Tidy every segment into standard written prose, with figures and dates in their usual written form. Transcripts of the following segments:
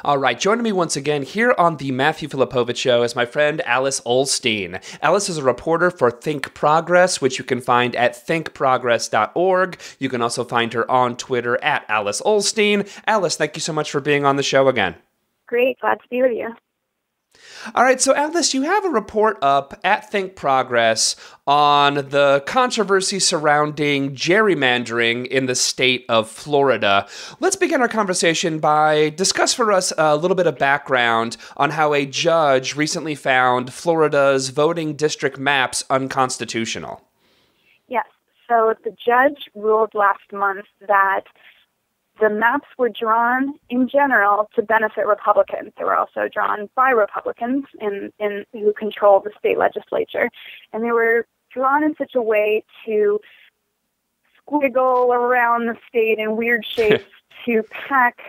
All right, joining me once again here on the Matthew Filipowicz Show is my friend Alice Ollstein. Alice is a reporter for Think Progress, which you can find at thinkprogress.org. You can also find her on Twitter at Alice Ollstein. Alice, thank you so much for being on the show again. Great, glad to be with you. All right, so Alice, you have a report up at Think Progress on the controversy surrounding gerrymandering in the state of Florida. Let's begin our conversation by discuss for us a little bit of background on how a judge recently found Florida's voting district maps unconstitutional. Yes, so the judge ruled last month that the maps were drawn in general to benefit Republicans. They were also drawn by Republicans who control the state legislature. And they were drawn in such a way to squiggle around the state in weird shapes to pack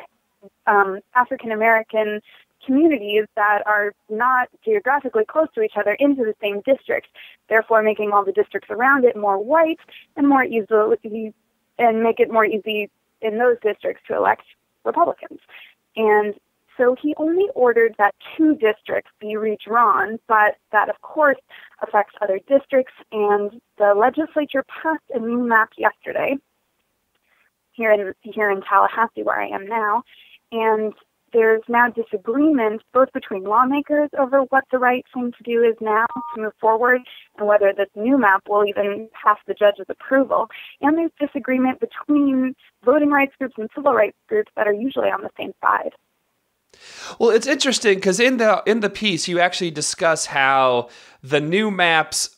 African-American communities that are not geographically close to each other into the same district, therefore making all the districts around it more white and more easily, and make it more easy in those districts to elect Republicans. And so he only ordered that 2 districts be redrawn, but that, of course, affects other districts. And the legislature passed a new map yesterday here in Tallahassee, where I am now. And there's now disagreement both between lawmakers over what the right thing to do is now to move forward and whether this new map will even pass the judge's approval. And there's disagreement between voting rights groups and civil rights groups that are usually on the same side. Well, it's interesting because in the piece you actually discuss how the new maps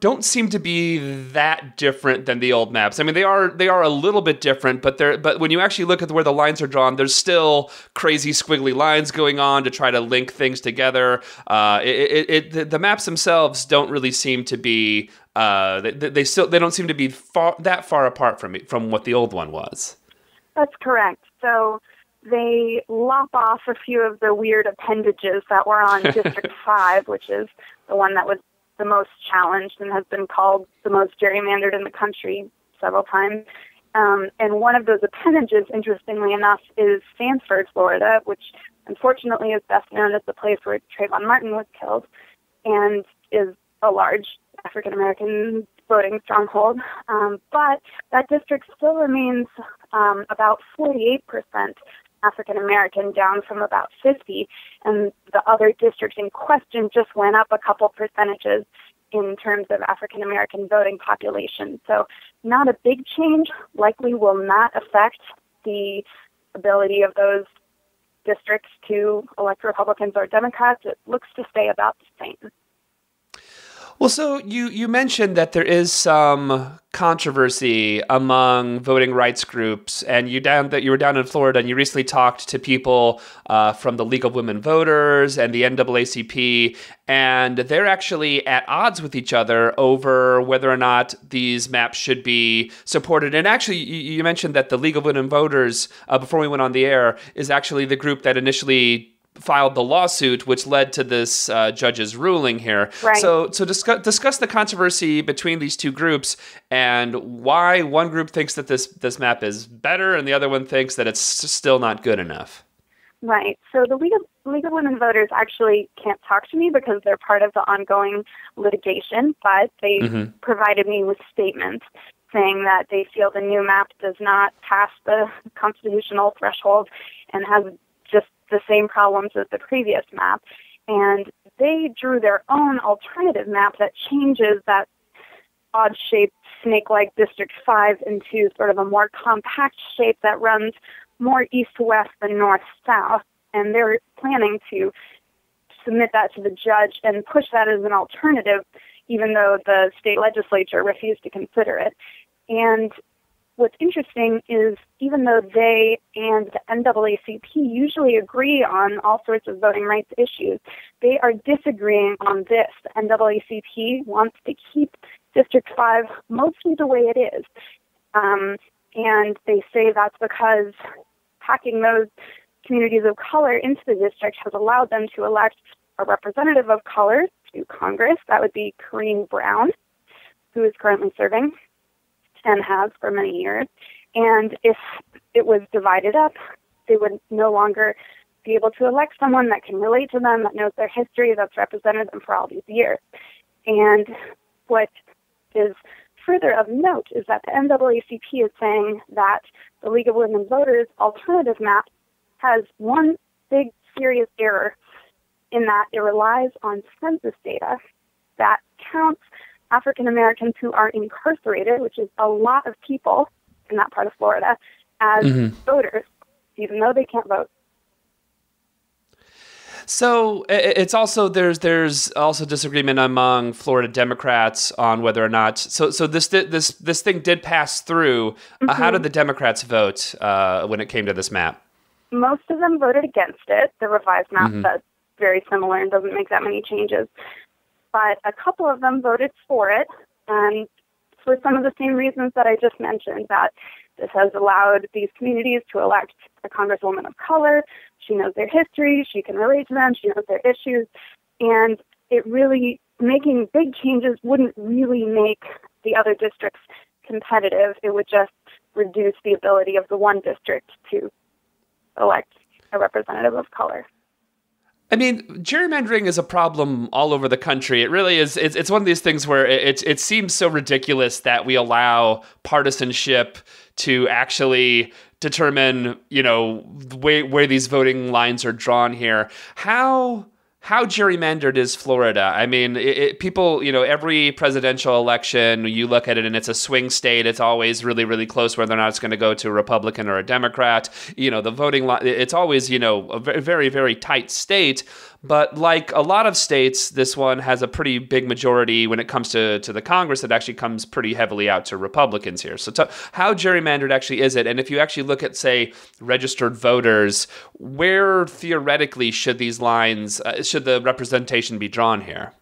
don't seem to be that different than the old maps. I mean, they are a little bit different, but when you actually look at where the lines are drawn, there's still crazy squiggly lines going on to try to link things together. The maps themselves don't really seem to be they don't seem to be that far apart from what the old one was. That's correct. So they lop off a few of the weird appendages that were on District 5, which is the one that was the most challenged and has been called the most gerrymandered in the country several times. And one of those appendages, interestingly enough, is Sanford, Florida, which unfortunately is best known as the place where Trayvon Martin was killed and is a large African-American voting stronghold. But that district still remains about 48% African-American, down from about 50, and the other districts in question just went up a couple percentages in terms of African-American voting population. So not a big change, likely will not affect the ability of those districts to elect Republicans or Democrats. It looks to stay about the same. Well, so you mentioned that there is some controversy among voting rights groups, and you were down in Florida, and you recently talked to people from the League of Women Voters and the NAACP, and they're actually at odds with each other over whether or not these maps should be supported. And actually, you mentioned that the League of Women Voters, before we went on the air, is actually the group that initially filed the lawsuit, which led to this judge's ruling here. Right. So discuss the controversy between these two groups and why one group thinks that this map is better and the other one thinks that it's still not good enough. Right. So the League of Women Voters actually can't talk to me because they're part of the ongoing litigation, but they provided me with statements saying that they feel the new map does not pass the constitutional threshold and has just the same problems as the previous map. And they drew their own alternative map that changes that odd-shaped snake-like District 5 into sort of a more compact shape that runs more east-west than north-south. And they're planning to submit that to the judge and push that as an alternative, even though the state legislature refused to consider it. And what's interesting is even though they and the NAACP usually agree on all sorts of voting rights issues, they are disagreeing on this. The NAACP wants to keep District 5 mostly the way it is. And they say that's because packing those communities of color into the district has allowed them to elect a representative of color to Congress. That would be Corrine Brown, who is currently serving and has for many years. And if it was divided up, they would no longer be able to elect someone that can relate to them, that knows their history, that's represented them for all these years. And what is further of note is that the NAACP is saying that the League of Women Voters alternative map has one big serious error in that it relies on census data that counts African Americans who are incarcerated, which is a lot of people in that part of Florida, as voters, even though they can't vote. So it's also there's also disagreement among Florida Democrats on whether or not so this thing did pass through. How did the Democrats vote when it came to this map? Most of them voted against it. The revised map that's very similar and doesn't make that many changes. But a couple of them voted for it, and for some of the same reasons that I just mentioned, that this has allowed these communities to elect a congresswoman of color. She knows their history, she can relate to them, she knows their issues, and it really, making big changes wouldn't really make the other districts competitive. It would just reduce the ability of the one district to elect a representative of color. I mean, gerrymandering is a problem all over the country. It really is. It's one of these things where it seems so ridiculous that we allow partisanship to actually determine, where these voting lines are drawn here. How gerrymandered is Florida? I mean, people, every presidential election, you look at it and it's a swing state. It's always really, really close whether or not it's going to go to a Republican or a Democrat. The voting line, it's always, a very, very tight state. But like a lot of states, this one has a pretty big majority when it comes to the Congress. It actually comes pretty heavily out to Republicans here. So how gerrymandered actually is it? And if you actually look at, say, registered voters, where theoretically should these lines, should the representation be drawn here?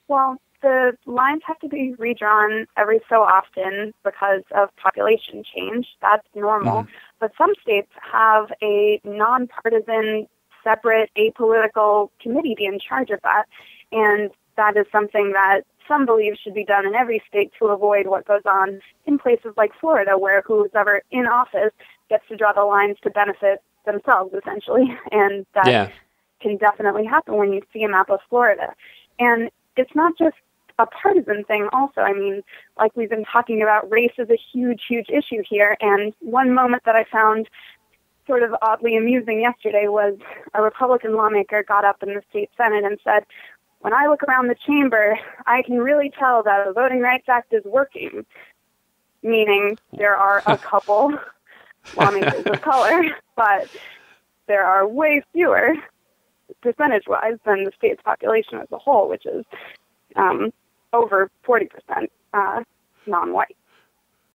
Well, the lines have to be redrawn every so often because of population change. That's normal. But some states have a nonpartisan, separate, apolitical committee be in charge of that. And that is something that some believe should be done in every state to avoid what goes on in places like Florida, where who's ever in office gets to draw the lines to benefit themselves, essentially. And that can definitely happen when you see a map of Florida. And it's not just a partisan thing also. I mean, like we've been talking about, race is a huge, huge issue here. And one moment that I found sort of oddly amusing yesterday was a Republican lawmaker got up in the state Senate and said, "When I look around the chamber, I can really tell that the Voting Rights Act is working," meaning there are a couple lawmakers of color, but there are way fewer percentage-wise than the state's population as a whole, which is over 40% non-white.